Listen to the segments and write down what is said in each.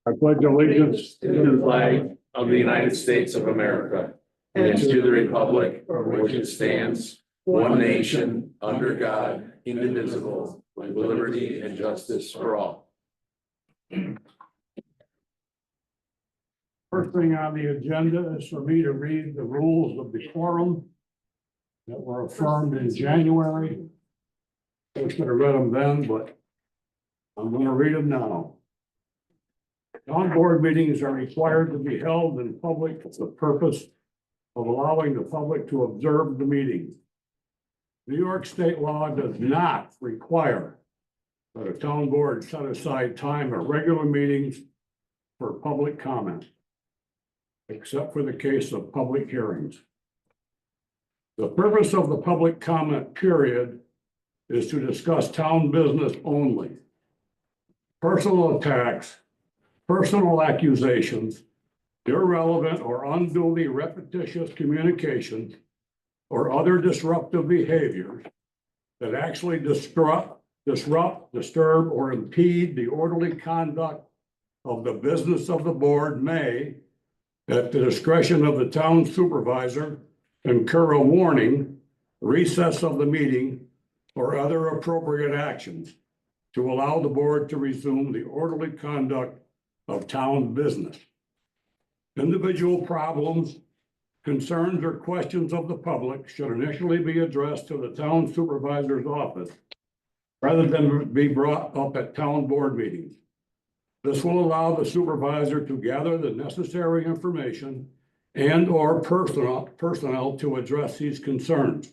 I pledge allegiance To the flag of the United States of America and to the republic for which it stands, one nation, under God, indivisible, with liberty and justice for all. First thing on the agenda is for me to read the rules of decorum that were affirmed in January. I should have read them then, but I'm going to read them now. Town board meetings are required to be held in public for the purpose of allowing the public to observe the meeting. New York state law does not require that a town board set aside time at regular meetings for public comment, except for the case of public hearings. The purpose of the public comment period is to discuss town business only. Personal attacks, personal accusations, irrelevant or unduly repetitious communications, or other disruptive behaviors that actually disrupt, disturb, or impede the orderly conduct of the business of the board may, at the discretion of the town supervisor, incur a warning, recess of the meeting, or other appropriate actions to allow the board to resume the orderly conduct of town business. Individual problems, concerns, or questions of the public should initially be addressed to the town supervisor's office rather than be brought up at town board meetings. This will allow the supervisor to gather the necessary information and or personnel to address these concerns.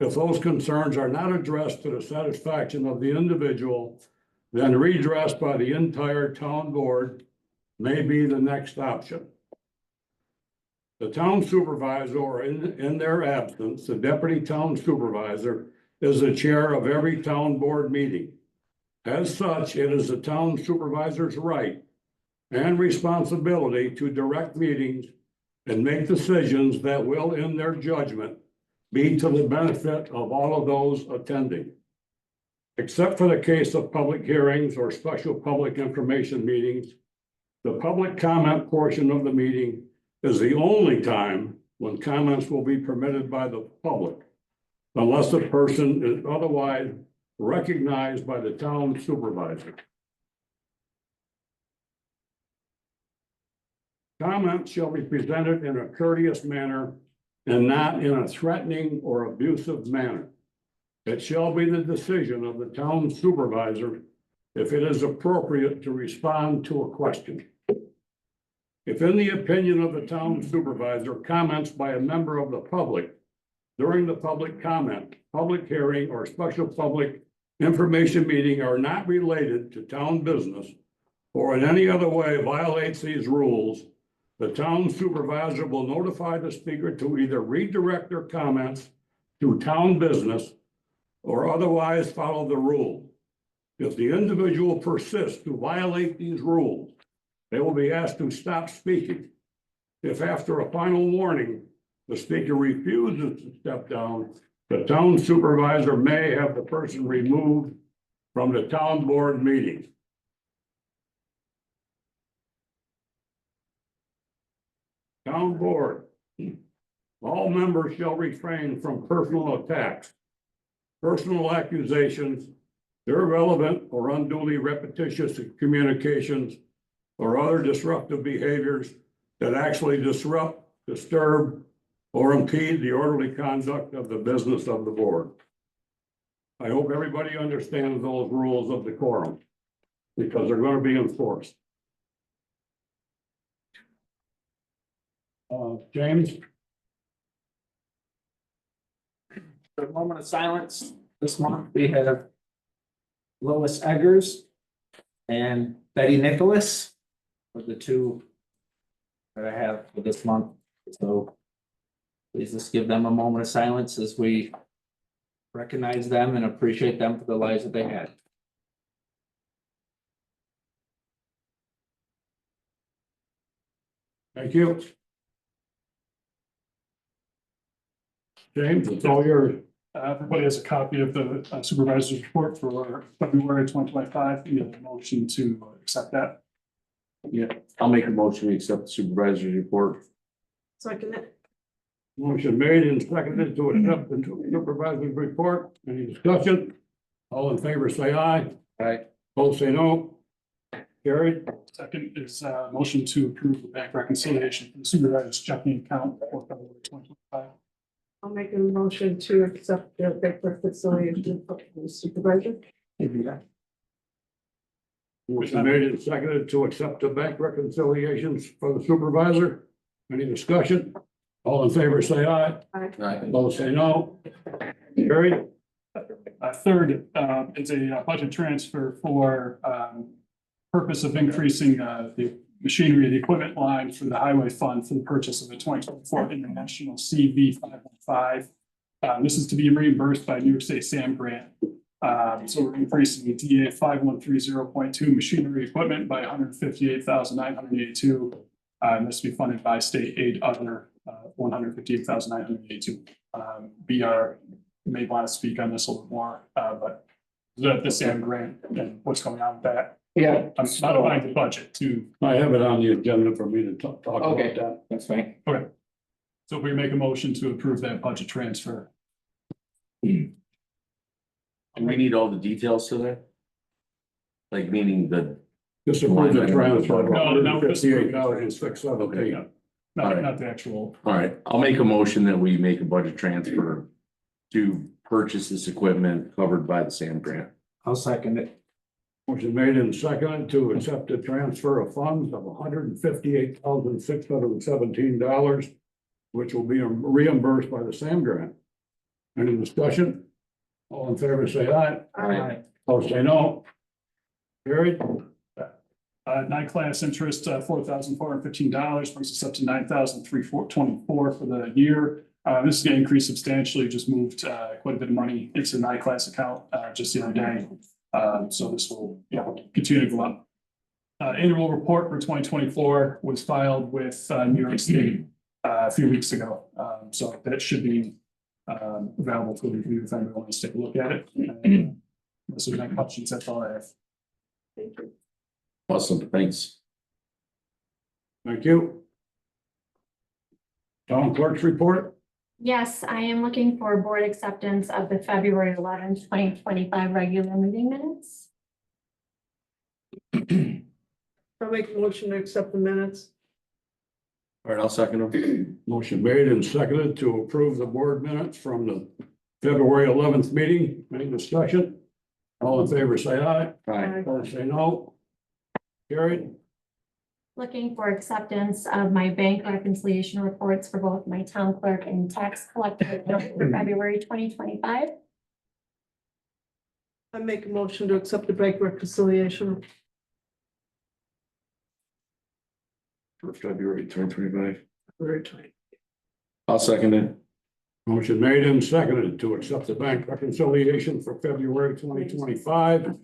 If those concerns are not addressed to the satisfaction of the individual, then redress by the entire town board may be the next option. The town supervisor, or in their absence, the deputy town supervisor is the chair of every town board meeting. As such, it is the town supervisor's right and responsibility to direct meetings and make decisions that will, in their judgment, be to the benefit of all of those attending. Except for the case of public hearings or special public information meetings, the public comment portion of the meeting is the only time when comments will be permitted by the public, unless a person is otherwise recognized by the town supervisor. Comments shall be presented in a courteous manner and not in a threatening or abusive manner. It shall be the decision of the town supervisor if it is appropriate to respond to a question. If, in the opinion of the town supervisor, comments by a member of the public during the public comment, public hearing, or special public information meeting are not related to town business or in any other way violates these rules, the town supervisor will notify the speaker to either redirect their comments to town business or otherwise follow the rule. If the individual persists to violate these rules, they will be asked to stop speaking. If after a final warning, the speaker refuses to step down, the town supervisor may have the person removed from the town board meeting. Town board. All members shall refrain from personal attacks, personal accusations, irrelevant or unduly repetitious communications, or other disruptive behaviors that actually disrupt, disturb, or impede the orderly conduct of the business of the board. I hope everybody understands those rules of decorum because they're going to be enforced. James? For a moment of silence, this month we have Lois Eggers and Betty Nicholas for the two that I have for this month. So please just give them a moment of silence as we recognize them and appreciate them for the lives that they had. Thank you. James, it's all yours. Everybody has a copy of the supervisor's report for February 2025. You have a motion to accept that. Yeah, I'll make a motion to accept the supervisor's report. Second it. Motion made and seconded to accept the supervisor's report. Any discussion? All in favor, say aye. Aye. Both say no. Carried. Second is motion to approve the bank reconciliation for the supervisor's checking account for February 2025. I'll make a motion to accept the bank reconciliation for the supervisor. Motion made and seconded to accept the bank reconciliations for the supervisor. Any discussion? All in favor, say aye. Aye. Both say no. Carried. Third is a budget transfer for purpose of increasing the machinery, the equipment line for the highway fund for the purchase of a 2024 International CV 515. This is to be reimbursed by New York State SAM grant. So we're increasing the DA 5130.2 machinery equipment by $158,982. And this will be funded by state aid other $158,982. BR may want to speak on this a little more, but the SAM grant and what's going on with that. Yeah, I'm modifying the budget to, I have it on the agenda for me to talk about Okay. that. that's fine. so if we make a motion to approve that budget transfer. Do we need all the details to that? Like meaning the, Just approve the transfer. No, just- $158,617. Not the actual. all right, I'll make a motion that we make a budget transfer to purchase this equipment covered by the SAM grant. I'll second it. Motion made and seconded to accept the transfer of funds of $158,617, which will be reimbursed by the SAM grant. Any discussion? All in favor, say aye. Aye. Opposed, say no. Carried. Non-class interest, $4,415, brings us up to $9,324 for the year. This is going to increase substantially, just moved quite a bit of money into the non-class account just the other day. So this will, continue to go up. Annual report for 2024 was filed with New York State a few weeks ago. So that should be available for review if anyone wants to take a look at it. Unless there's any questions, that's all I have. Thank you. Awesome, thanks. Thank you. Town clerk's report. Yes, I am looking for board acceptance of the February 11th, 2025 regular meeting minutes. I'll make a motion to accept the minutes. All right, I'll second them. Motion made and seconded to approve the board minutes from the February 11th meeting. Any discussion? All in favor, say aye. Aye. Opposed, say no. Carried. Looking for acceptance of my bank reconciliation reports for both my town clerk and tax collector for February 2025. I make a motion to accept the bank reconciliation. For February 2025. February 20. I'll second it. Motion made and seconded to accept the bank reconciliation for February 2025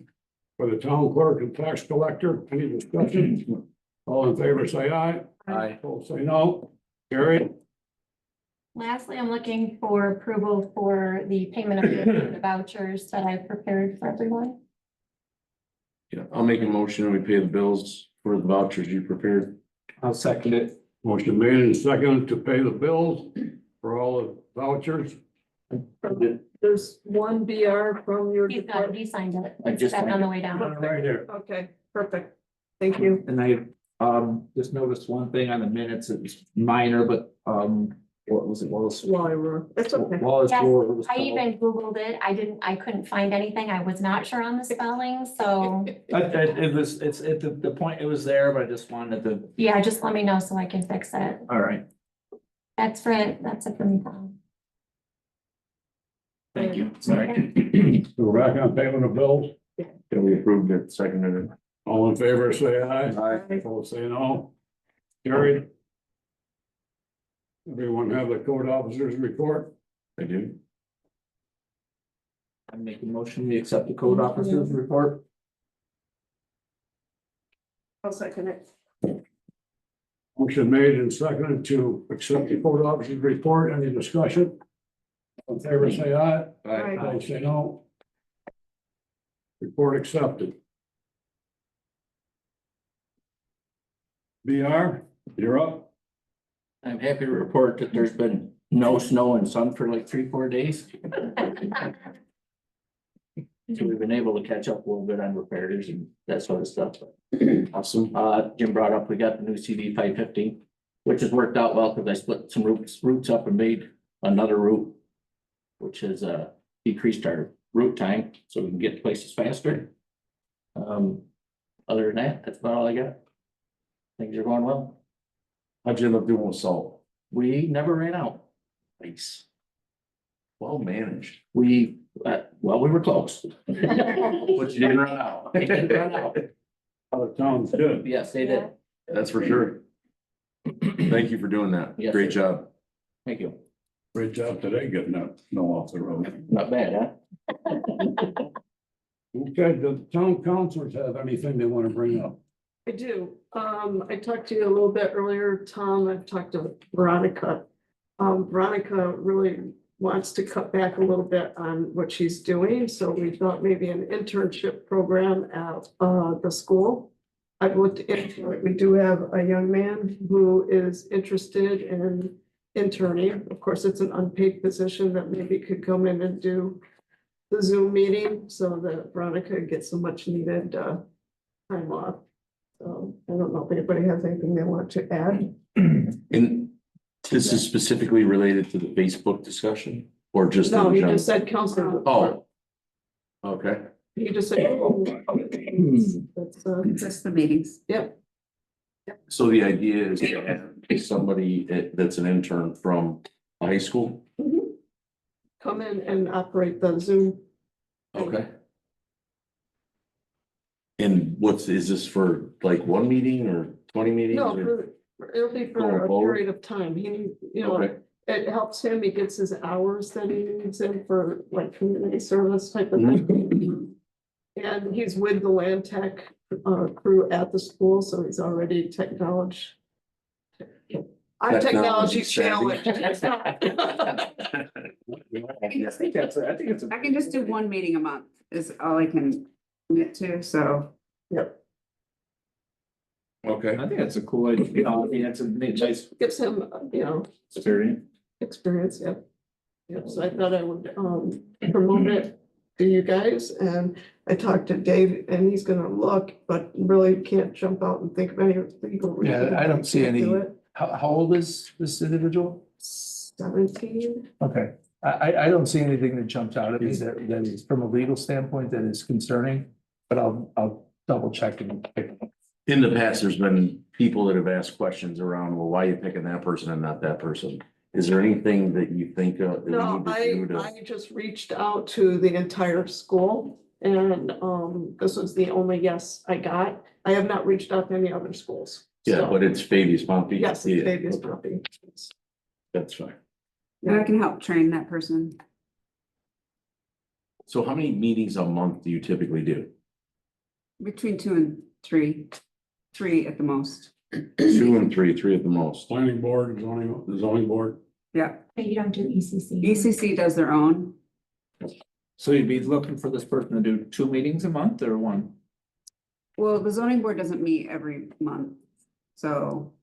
for the town clerk and tax collector. Any discussion? All in favor, say aye. Aye. Opposed, say no. Carried. Lastly, I'm looking for approval for the payment of the vouchers that I've prepared for everyone. Yeah, I'll make a motion and we pay the bills for the vouchers you prepared. I'll second it. Motion made and seconded to pay the bills for all the vouchers. There's one BR from your He's got, department. he signed it. I It's just back signed on the it. way down. Right here. Okay, perfect. Thank you. And I just noticed one thing on the minutes, it was minor, but what was it, Wallace? Lyra, that's okay. Wallace Yes, Road was I called. even Googled it. I couldn't find anything. I was not sure on the spelling, so It was, it's at the point, it was there, but I just wanted to, yeah, just let me know so I can fix it. all right, That's it for me, Tom. thank you, sorry. We're back on payment of bills. Yeah, we approved it, seconded it. All in favor, say aye. Aye. Opposed, say no. Carried. Everyone have the code officer's report? I do. I'm making motion, we accept the code officer's report. I'll second it. Motion made and seconded to accept the code officer's report. Any discussion? In favor, say aye. Aye. Opposed, say no. Report accepted. BR, you're up. I'm happy to report that there's been no snow and sun for like 3-4 days. So we've been able to catch up a little bit on repairs and that sort of stuff. Awesome. Jim brought up, we got the new CD 550, which has worked out well because I split some routes up and made another route, which has decreased our route time so we can get places faster. Other than that, that's about all I got. Things are going well. How'd you end up doing with salt? We never ran out. Thanks. Well managed. We were close. But you didn't run out. We didn't run out. Other towns did. Yes, they did. That's for sure. Thank you for doing that. Yes, Great sir. job. Thank you. Great job today getting that snow off the road. Not bad, huh? Okay, the town councilors have anything they want to bring up? I do. I talked to you a little bit earlier, Tom. I've talked to Veronica. Veronica really wants to cut back a little bit on what she's doing, so we thought maybe an internship program at the school. I've looked into it. We do have a young man who is interested in interning. Of course, it's an unpaid position that maybe could come in and do the Zoom meeting so that Veronica gets some much needed time off. So I don't know if anybody has anything they want to add. And this is specifically related to the Facebook discussion or just? No, in he general? just said council. Oh. Okay. He just said. Oh, that's, Just the meetings. yep, So the idea is to have somebody that's an intern from high school? come in and operate the Zoom. Okay. And is this for like one meeting or 20 meetings? No, or- it'll be for Going a forward? period of time. He, you know, Okay. it helps him. He gets his hours that he needs in for like community service type of thing. And he's with the Land Tech crew at the school, so he's already technology. I'm technology Technology challenged. I think it's. I can just do one meeting a month is all I can commit to, so. Yep, Okay. I think that's a cool idea. You know, I mean, it's a nice gives him, you know, experience. experience, yep. Yep, so I thought I would promote it to you guys, and I talked to Dave, and he's gonna look, but really can't jump out and think of any legal reason. Yeah, I don't see Can't do any- it. How old is this individual? 17, Okay, I don't see anything that jumps out at me that is from a legal standpoint that is concerning, but I'll double check and. In the past, there's been people that have asked questions around, well, why are you picking that person and not that person? Is there anything that you think of? that we no, need to do to- I just reached out to the entire school, and this was the only yes I got. I have not reached out to any other schools. Yeah, So, but it's Fabius Pompey. yes, it's Yeah, baby's okay, puppy. That's fine. And I can help train that person. So how many meetings a month do you typically do? Between 2 and 3. 3 at the most. 2 and 3, 3 at the most. Planning board, zoning board. Yeah, You don't do ECC. ECC does their own. So you'd be looking for this person to do 2 meetings a month or 1? Well, the zoning board doesn't meet every month, so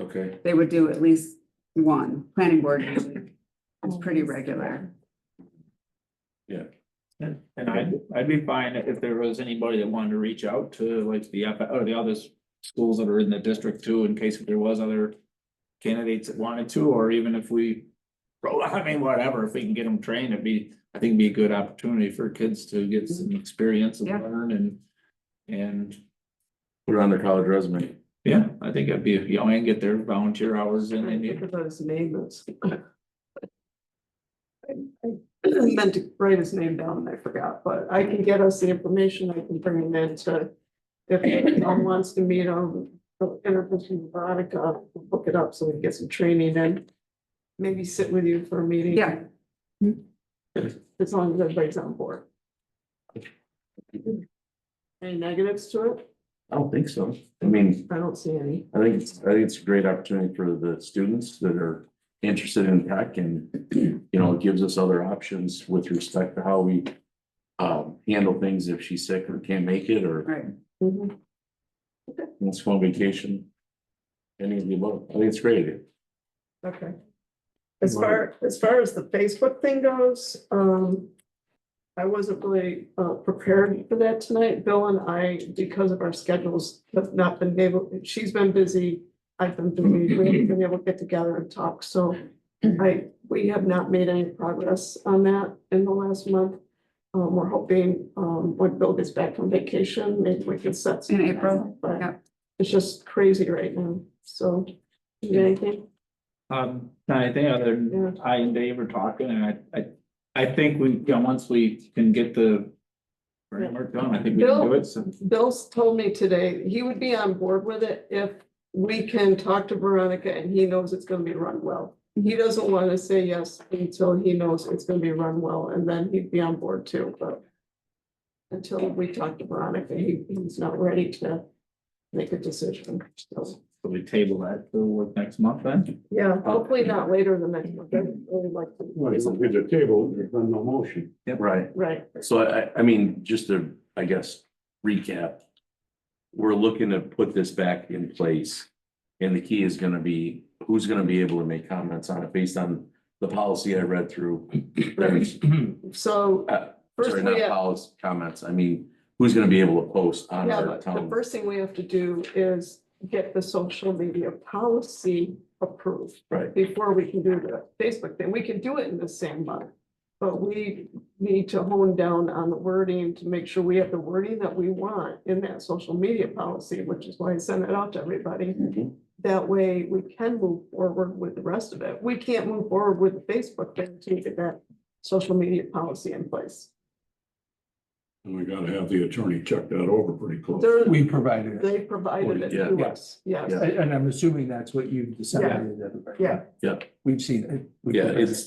Okay. they would do at least 1. Planning board usually is pretty regular. And I'd be fine if there was anybody that wanted to reach out to like the, or the other schools that are in the district too, in case if there was other candidates that wanted to, or even if we, I mean, whatever, if we can get them trained, I think it'd be a good opportunity for kids to get some experience and Yeah. learn and Put it on their college resume. yeah, I think it'd be, you know, and get their volunteer hours in I and think about his name, it's. I meant to write his name down and I forgot, but I can get us the information, I can bring him in to. If anyone wants to meet him, interview with Veronica, book it up so we can get some training and. Maybe sit with you for a meeting. Yeah. As long as everybody's on board. Any negatives to it? I don't think so. I mean, I don't see any. I think it's a great opportunity for the students that are interested in tech and, you know, it gives us other options with respect to how we handle things if she's sick or can't make it or Right. Mhm. wants to go on vacation. Any of the above. I think it's great. Okay. As far as the Facebook thing goes, I wasn't really prepared for that tonight. Bill and I, because of our schedules, have not been able, she's been busy. I've been busy. We haven't been able to get together and talk, so we have not made any progress on that in the last month. We're hoping, when Bill gets back from vacation, maybe we can set. In April, But yeah. it's just crazy right now, so. You got anything? I think other than I and Dave are talking, and I think we, you know, once we can get the framework done, I think we can do it, so. Bill's told me today, he would be on board with it if we can talk to Veronica and he knows it's gonna be run well. He doesn't wanna say yes until he knows it's gonna be run well, and then he'd be on board too, but. Until we talk to Veronica, he's not ready to make a decision, so. Will we table that till next month then? Yeah, hopefully not later than next month. I'd really like to. Well, if we get the table, there's been no motion. Right. Right, So I mean, just to, I guess, recap. We're looking to put this back in place. And the key is gonna be, who's gonna be able to make comments on it based on the policy I read through. so first Sorry, we not have. policy comments. I mean, who's gonna be able to post on Yeah, our but the town? first thing we have to do is get the social media policy approved. Right. Before we can do the Facebook thing. We can do it in the same month. But we need to hone down on the wording to make sure we have the wording that we want in that social media policy, which is why I sent it out to everybody. Mhm. That way we can move forward with the rest of it. We can't move forward with the Facebook thing to get that social media policy in place. And we gotta have the attorney check that over pretty close. They're- We provided it, They provided it Yeah. to us, yes. Yeah. and I'm assuming that's what you decided. Everybody. Yeah. We've seen it. We Yeah, provided it's.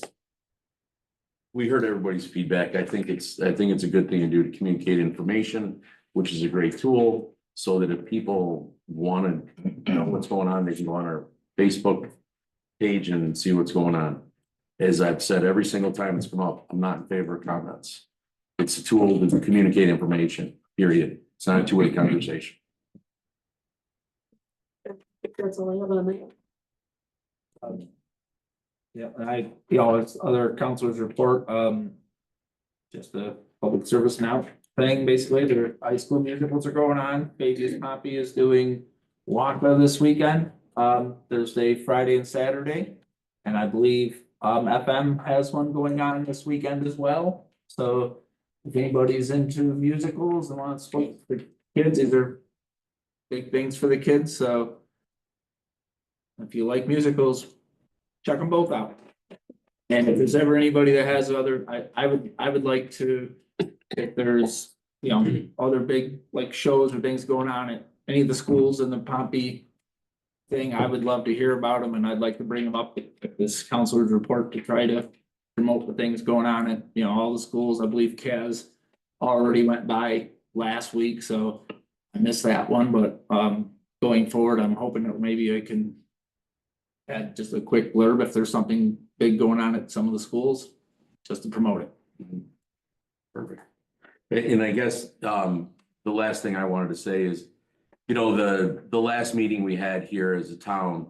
We heard everybody's feedback. I think it's a good thing to do to communicate information, which is a great tool. So that if people wanna know what's going on, they can go on our Facebook page and see what's going on. As I've said every single time it's come up, I'm not in favor of comments. It's a tool to communicate information, period. It's not a two-way conversation. That's all I have on that. Yeah, and you know, it's other counselors report, just a public service now thing, basically, their high school musicals are going on. Pages Poppy is doing Waka this weekend, Thursday, Friday and Saturday. And I believe, FM has one going on this weekend as well, so if anybody's into musicals and wants to support the kids, these are big things for the kids, so. If you like musicals, check them both out. And if there's ever anybody that has other, I would like to, if there's, you know, other big like shows or things going on at any of the schools in the Pompey thing, I would love to hear about them and I'd like to bring them up at this counselor's report to try to promote the things going on at, you know, all the schools. I believe Kaz already went by last week, so I missed that one, but going forward, I'm hoping that maybe I can add just a quick blurb if there's something big going on at some of the schools, just to promote it. Perfect. And I guess, the last thing I wanted to say is, you know, the last meeting we had here as a town,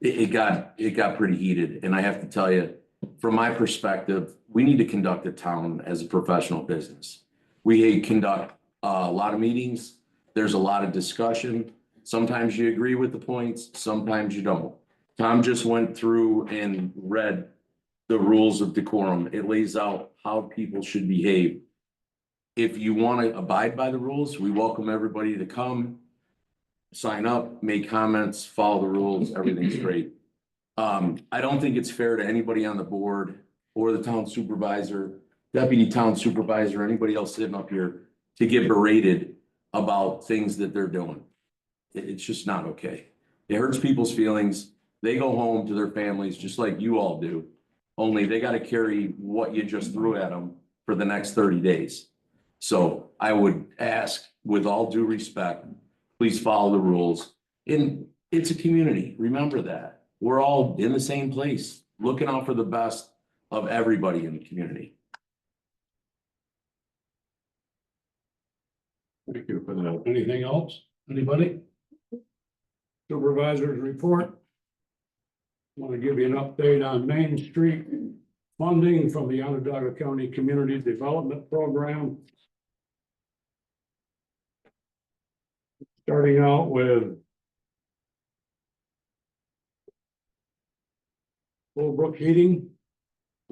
it got pretty heated, and I have to tell you, from my perspective, we need to conduct a town as a professional business. We conduct a lot of meetings, there's a lot of discussion. Sometimes you agree with the points, sometimes you don't. Tom just went through and read the rules of decorum. It lays out how people should behave. If you want to abide by the rules, we welcome everybody to come, sign up, make comments, follow the rules, everything's great. I don't think it's fair to anybody on the board or the town supervisor, deputy town supervisor, anybody else sitting up here to get berated about things that they're doing. It's just not okay. It hurts people's feelings. They go home to their families just like you all do. Only they got to carry what you just threw at them for the next 30 days. So I would ask, with all due respect, please follow the rules. And it's a community. Remember that. we're all in the same place, looking out for the best of everybody in the community. Thank you for that. Anything else? Anybody? Supervisor's report. Want to give you an update on Main Street funding from the Onondaga County Community Development Program. Starting out with Holbrook Heating.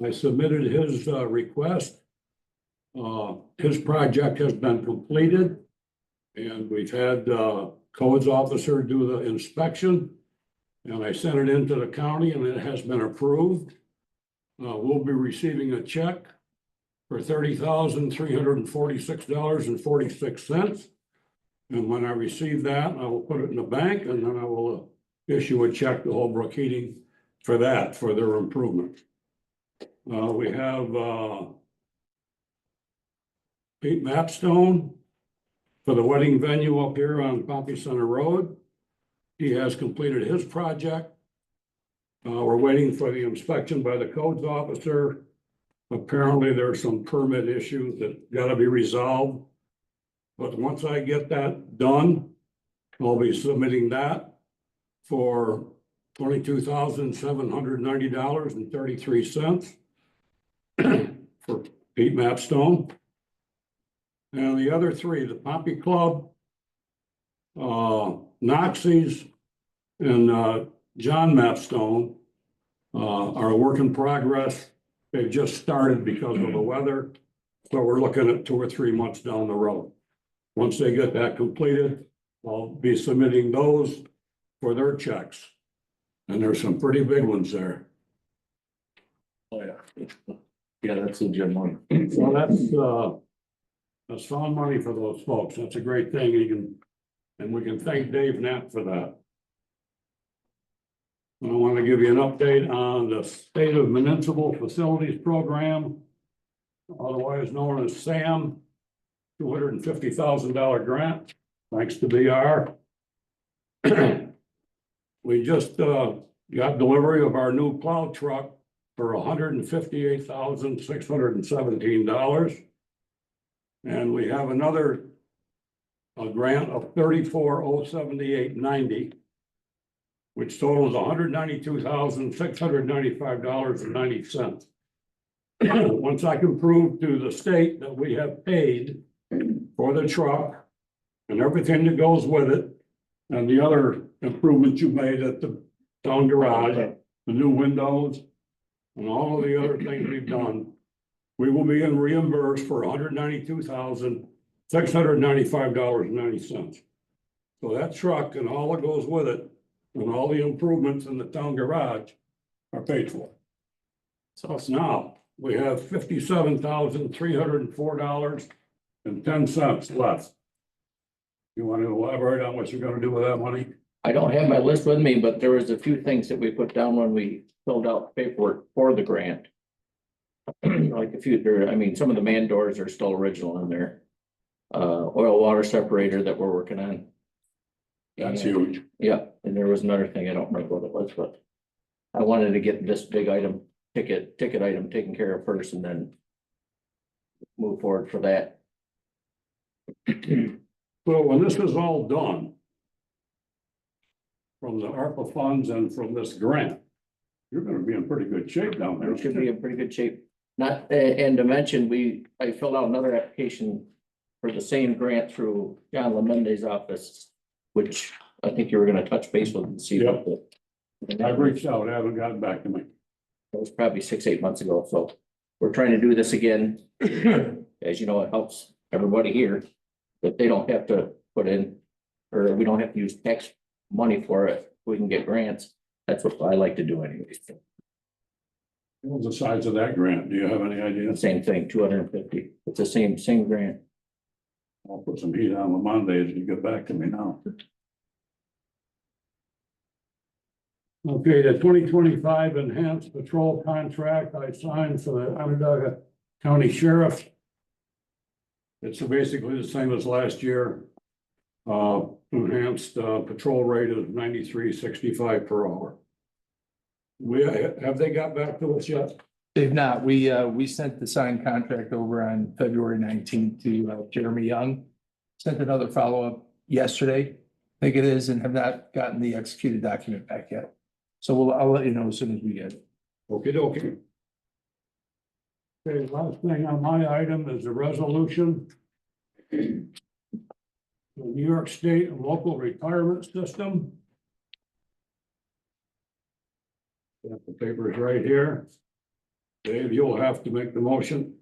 I submitted his request. His project has been completed. And we've had codes officer do the inspection. And I sent it into the county and it has been approved. We'll be receiving a check for $30,346.46. And when I receive that, I will put it in the bank and then I will issue a check to Holbrook Heating for that, for their improvement. We have Pete Mapstone for the wedding venue up here on Pompey Center Road. He has completed his project. We're waiting for the inspection by the codes officer. Apparently, there's some permit issues that gotta be resolved. But once I get that done, I'll be submitting that for $22,790.33 for Pete Mapstone. And the other three, the Pompey Club, Noxie's, and John Mapstone are a work in progress. They've just started because of the weather. So we're looking at 2 or 3 months down the road. Once they get that completed, I'll be submitting those for their checks. And there's some pretty big ones there. Oh, yeah. Yeah, that's a good one. So that's fun money for those folks. That's a great thing. And we can thank Dave Knapp for that. I want to give you an update on the State of Municipal Facilities Program, otherwise known as SAM, $250,000 grant, thanks to BR. We just got delivery of our new plow truck for $158,617. And we have another grant of $34,078.90, which totals $192,695.90. Once I can prove to the state that we have paid for the truck and everything that goes with it, and the other improvements you made at the town garage, the new windows, and all of the other things we've done, we will be reimbursed for $192,695.90. So that truck and all that goes with it, and all the improvements in the town garage are paid for. So now we have $57,304.10 left. You want to elaborate on what you're gonna do with that money? I don't have my list with me, but there was a few things that we put down when we filled out paperwork for the grant. Like a few, some of the man doors are still original in there. Oil water separator that we're working on. That's huge. Yeah, and there was another thing, I don't remember what it was, but I wanted to get this big item, ticket item taken care of first and then move forward for that. So when this is all done, from the ARPA funds and from this grant, you're gonna be in pretty good shape down there. We should be in pretty good shape. Not, and to mention, I filled out another application for the same grant through John Lemende's office, which I think you were gonna touch base with and see what the. I've reached out, haven't gotten back to me. It was probably 6-8 months ago, so we're trying to do this again. As you know, it helps everybody here, that they don't have to put in, or we don't have to use tax money for it, we can get grants. That's what I like to do anyways. What's the size of that grant? Do you have any idea? Same thing, 250. It's the same grant. I'll put some heat on Monday as you get back to me now. Okay, the 2025 enhanced patrol contract I signed for the Onondaga County Sheriff. It's basically the same as last year. Enhanced patrol rate of $93.65 per hour. Have they got back to us yet? They've not. We sent the signed contract over on February 19th to Jeremy Young. Sent another follow-up yesterday, I think it is, and have not gotten the executed document back yet. So I'll let you know as soon as we get it. Okey-dokey. Okay, last thing on my item is a resolution. The New York State and local retirement system. Got the papers right here. Dave, you'll have to make the motion.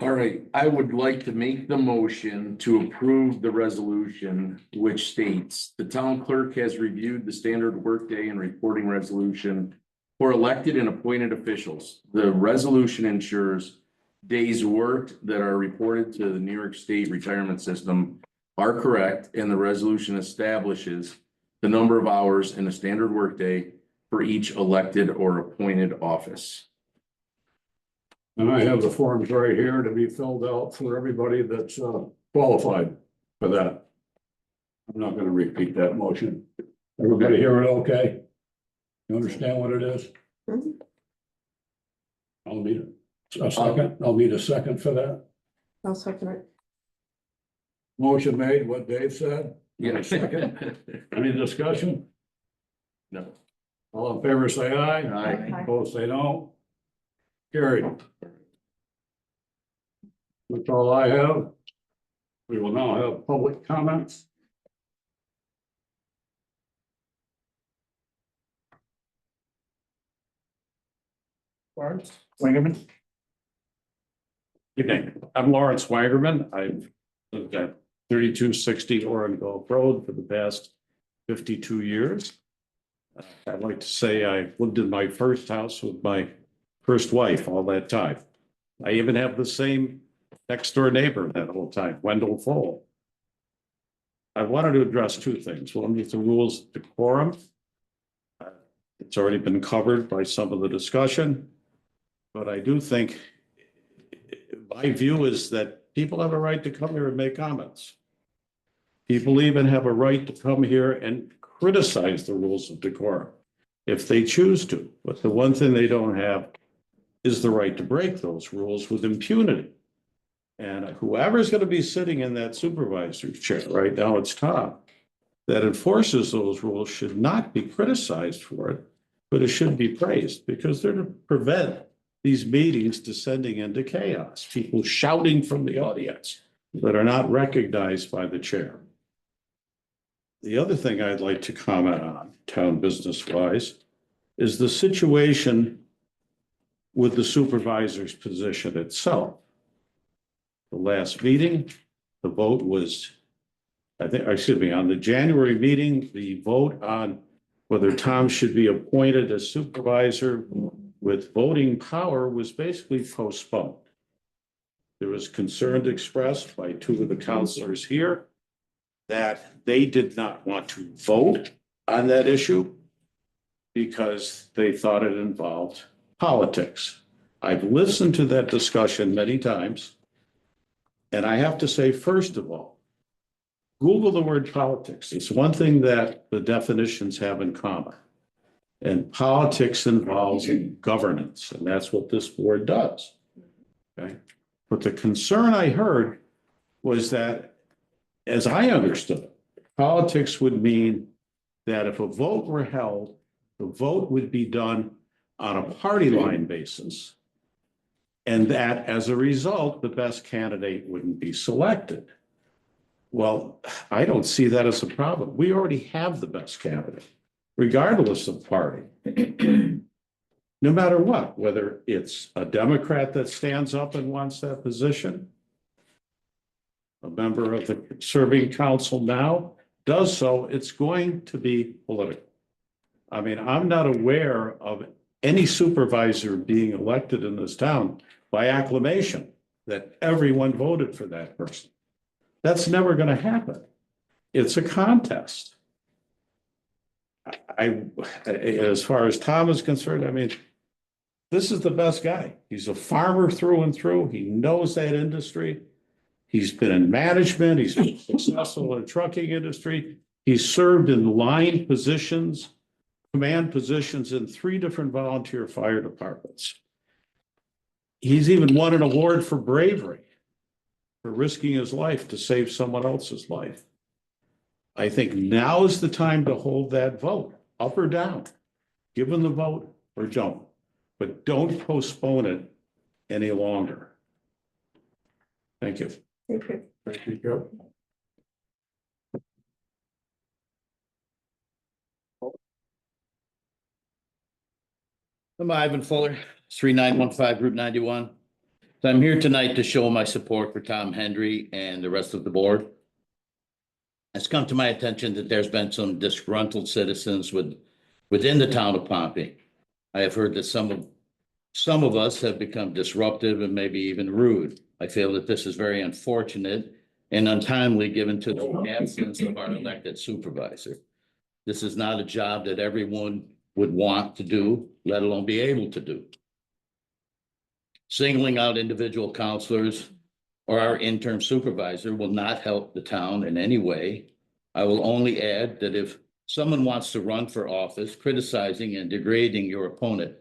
All right, I would like to make the motion to approve the resolution, which states the town clerk has reviewed the standard workday and reporting resolution for elected and appointed officials. The resolution ensures days worked that are reported to the New York State retirement system are correct, and the resolution establishes the number of hours in a standard workday for each elected or appointed office. And I have the forms right here to be filled out for everybody that's qualified for that. I'm not gonna repeat that motion. Everybody hear it okay? You understand what it is? Mhm. I'll need a second. I'll need a second for that. I'll second it. Motion made, what Dave said. Yeah. Second. Any discussion? No. All in favor, say aye. Aye. Opposed, say no. Carried. That's all I have. We will now have public comments. Lawrence Wangerman. Good day. I'm Lawrence Wangerman. I've lived at 3260 Oregon Gulf Road for the past 52 years. I'd like to say I lived in my first house with my first wife all that time. I even have the same next door neighbor that whole time, Wendell Fole. I wanted to address two things. One is the rules of decorum. It's already been covered by some of the discussion. But I do think, my view is that people have a right to come here and make comments. People even have a right to come here and criticize the rules of decorum if they choose to. But the one thing they don't have is the right to break those rules with impunity. And whoever's going to be sitting in that supervisor's chair, right now it's Tom, that enforces those rules should not be criticized for it, but it should be praised, because they're to prevent these meetings descending into chaos, people shouting from the audience that are not recognized by the chair. The other thing I'd like to comment on, town business wise, is the situation with the supervisor's position itself. The last meeting, the vote was, on the January meeting, the vote on whether Tom should be appointed as supervisor with voting power was basically postponed. There was concern expressed by two of the counselors here that they did not want to vote on that issue because they thought it involved politics. I've listened to that discussion many times. And I have to say, first of all, Google the word politics. It's one thing that the definitions have in common. And politics involves governance, and that's what this board does. Okay. But the concern I heard was that, as I understood it, politics would mean that if a vote were held, the vote would be done on a party line basis. And that as a result, the best candidate wouldn't be selected. Well, I don't see that as a problem. We already have the best candidate, regardless of party. No matter what, whether it's a Democrat that stands up and wants that position, a member of the serving council now does so, it's going to be political. I mean, I'm not aware of any supervisor being elected in this town by acclamation, that everyone voted for that person. That's never going to happen. It's a contest. As far as Tom is concerned, I mean, this is the best guy. He's a farmer through and through. He knows that industry. He's been in management. He's been successful in the trucking industry. He's served in line positions command positions in 3 different volunteer fire departments. He's even won an award for bravery, for risking his life to save someone else's life. I think now is the time to hold that vote, up or down. Give him the vote or don't, but don't postpone it any longer. Thank you. Okay. Thank you, Joe. I'm Ivan Fuller, 3915 Route 91. So I'm here tonight to show my support for Tom Hendry and the rest of the board. It's come to my attention that there's been some disgruntled citizens within the town of Pompey. I have heard that some of us have become disruptive and maybe even rude. I feel that this is very unfortunate and untimely given to the absence of our elected supervisor. This is not a job that everyone would want to do, let alone be able to do. Singling out individual counselors or our interim supervisor will not help the town in any way. I will only add that if someone wants to run for office, criticizing and degrading your opponent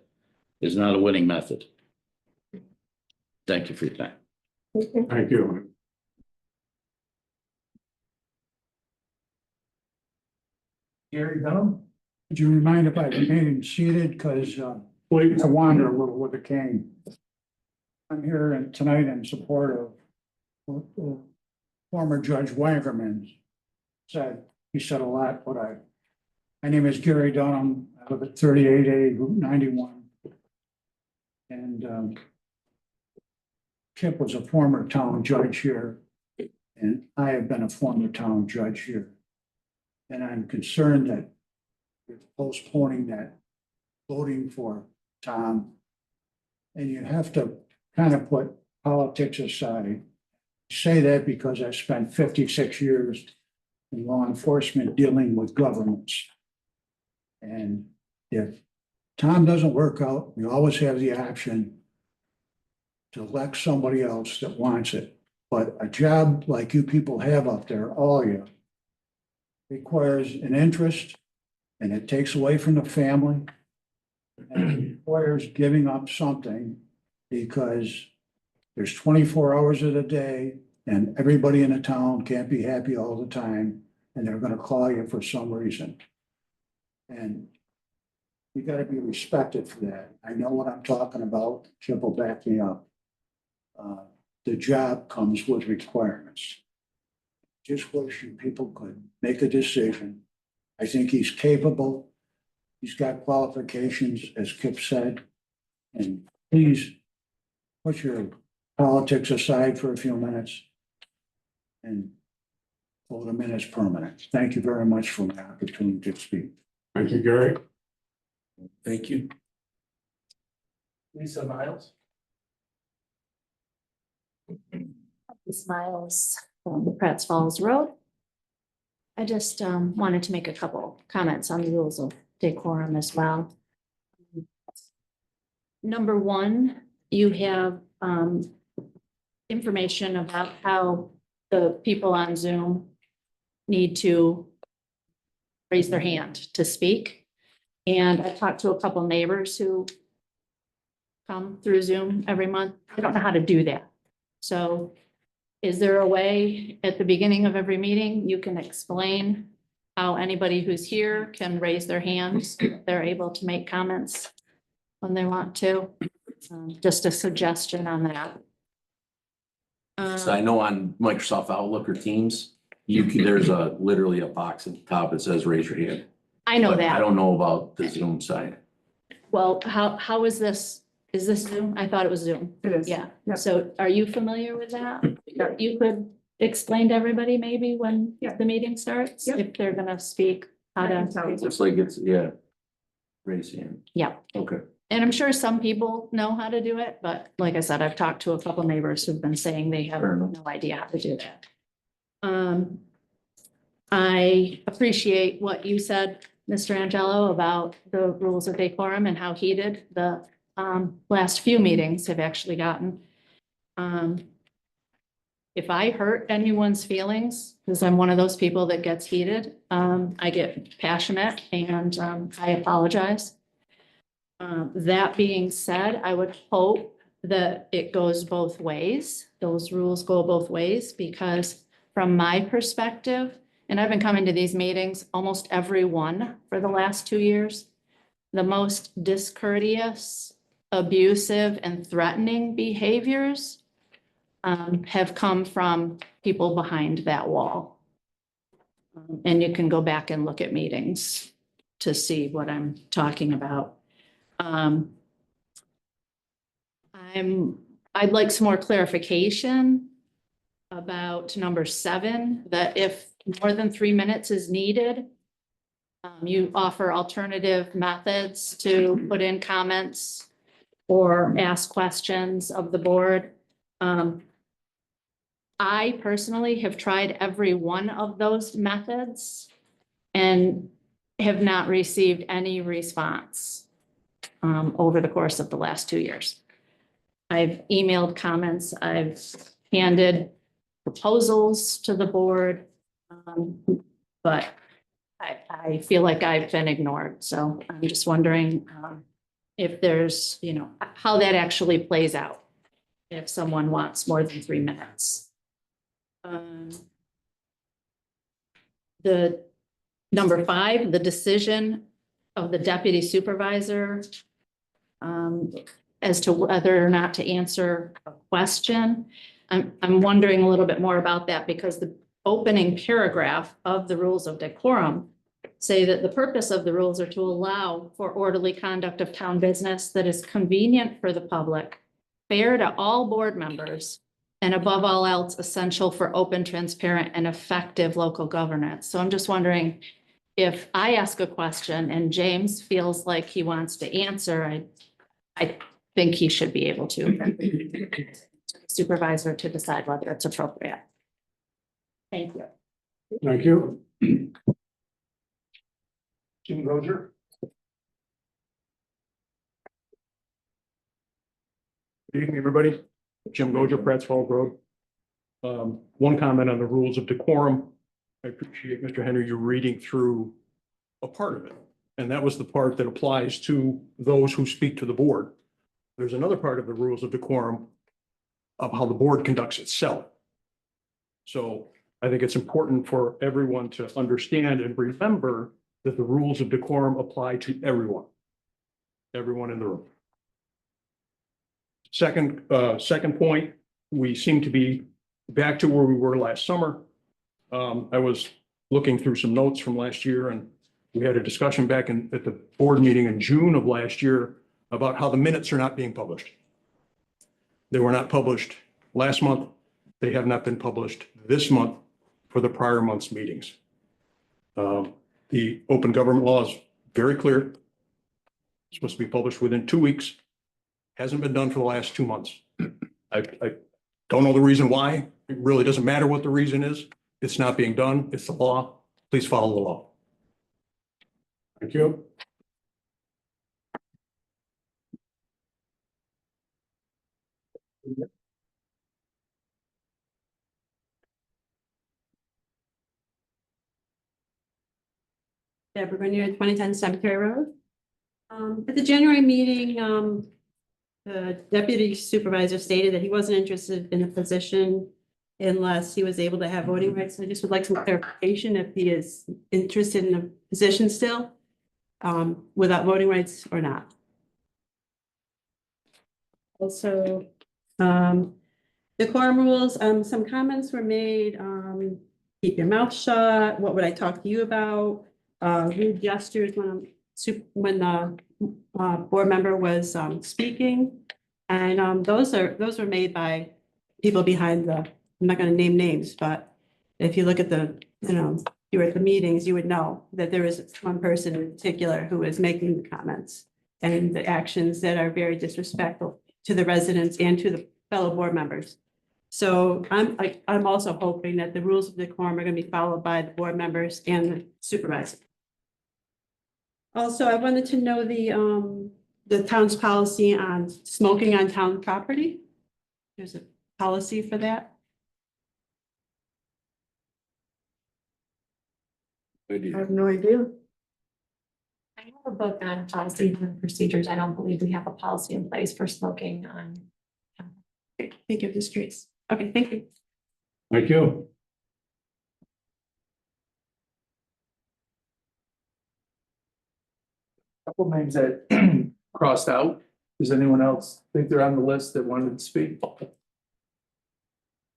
is not a winning method. Thank you for your time. Thank you. Gary Dunham? Would you remind if I remain seated, because Please. I wander a little with the cane. I'm here tonight in support of what former Judge Weigerman said. He said a lot, but my name is Gary Dunham. I live at 38A Route 91. And Kip was a former town judge here, and I have been a former town judge here. And I'm concerned that you're postponing that voting for Tom. And you have to kind of put politics aside. I say that because I spent 56 years in law enforcement dealing with governments. And if Tom doesn't work out, you always have the option to elect somebody else that wants it. But a job like you people have up there, all of you, requires an interest, and it takes away from the family. And it requires giving up something, because there's 24 hours of the day and everybody in the town can't be happy all the time, and they're gonna call you for some reason. And you gotta be respected for that. I know what I'm talking about. Chip will back me up. The job comes with requirements. Just wish you people could make a decision. I think he's capable. He's got qualifications, as Kip said. And please put your politics aside for a few minutes and hold them in as permanent. Thank you very much for the opportunity to speak. Thank you, Gary. Thank you. Lisa Miles? Miles from Pratt's Falls Road. I just wanted to make a couple comments on the rules of decorum as well. Number one, you have information about how the people on Zoom need to raise their hand to speak. And I talked to a couple neighbors who come through Zoom every month. I don't know how to do that. So is there a way at the beginning of every meeting, you can explain how anybody who's here can raise their hands? They're able to make comments when they want to. Just a suggestion on that. So I know on Microsoft Outlook or Teams, there's literally a box at the top that says raise your hand. I know But I that. don't know about the Zoom side. Well, how is this? Is this Zoom? I thought it was Zoom. It is. Yeah. Yep. So are you familiar with that? You could explain to everybody maybe when Yeah. the meeting starts, Yep. if they're gonna speak, how I can to. tell you. Looks like it's, yeah. Raise hand. Yeah. Okay. And I'm sure some people know how to do it, but like I said, I've talked to a couple neighbors who've been saying they have Fair enough. no idea how to do that. I appreciate what you said, Mr. Angelo, about the rules of decorum and how heated the last few meetings have actually gotten. if I hurt anyone's feelings, because I'm one of those people that gets heated, I get passionate and I apologize. That being said, I would hope that it goes both ways. Those rules go both ways, because from my perspective, and I've been coming to these meetings, almost every one for the last 2 years, the most discourteous, abusive, and threatening behaviors have come from people behind that wall. And you can go back and look at meetings to see what I'm talking about. I'd like some more clarification about number 7, that if more than 3 minutes is needed, you offer alternative methods to put in comments or ask questions of the board. I personally have tried every one of those methods and have not received any response over the course of the last 2 years. I've emailed comments, I've handed proposals to the board, but I feel like I've been ignored. So I'm just wondering if there's, how that actually plays out if someone wants more than 3 minutes. The number 5, the decision of the deputy supervisor as to whether or not to answer a question. I'm wondering a little bit more about that, because the opening paragraph of the rules of decorum say that the purpose of the rules are to allow for orderly conduct of town business that is convenient for the public, fair to all board members, and above all else, essential for open, transparent, and effective local governance. So I'm just wondering, if I ask a question and James feels like he wants to answer, I think he should be able to. Supervisor to decide whether it's appropriate. Thank you. Thank you. Jim Roger. Good evening, everybody. Jim Goja, Pratt's Falls Road. One comment on the rules of decorum. I appreciate, Mr. Henry, you reading through a part of it. And that was the part that applies to those who speak to the board. There's another part of the rules of decorum of how the board conducts itself. So I think it's important for everyone to understand and remember that the rules of decorum apply to everyone in the room. Second point, we seem to be back to where we were last summer. I was looking through some notes from last year, and we had a discussion back at the board meeting in June of last year about how the minutes are not being published. They were not published last month. They have not been published this month for the prior month's meetings. The open government law is very clear. It's supposed to be published within 2 weeks. Hasn't been done for the last 2 months. I don't know the reason why. It really doesn't matter what the reason is. It's not being done. It's the law. Please follow the law. Thank you. Deborah Grenier, 2010 Cemetery Road. At the January meeting, the deputy supervisor stated that he wasn't interested in a position unless he was able to have voting rights. I just would like some clarification if he is interested in a position still, without voting rights or not. Also, the quorum rules, some comments were made, keep your mouth shut, what would I talk to you about? Rude gestures when the board member was speaking. And those were made by people behind the, I'm not gonna name names, but if you look at the, you were at the meetings, you would know that there is one person in particular who is making the comments and the actions that are very disrespectful to the residents and to the fellow board members. So I'm also hoping that the rules of decorum are gonna be followed by the board members and the supervisor. Also, I wanted to know the town's policy on smoking on town property. There's a policy for that. I have no idea. I have a book on policies and procedures. I don't believe we have a policy in place for smoking on. Thank you, just curious. Okay, thank you. Thank you. Couple names that crossed out. Does anyone else think they're on the list that wanted to speak?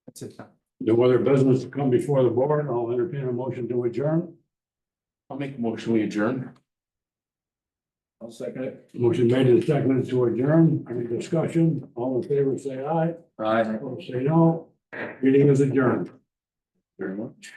That's it. No other business to come before the board. I'll entertain a motion to adjourn. I'll make a motion, we adjourn. I'll second it. Motion made and seconded to adjourn. Any discussion? All in favor, say aye. Aye. Opposed, say no. Meeting is adjourned. Very much.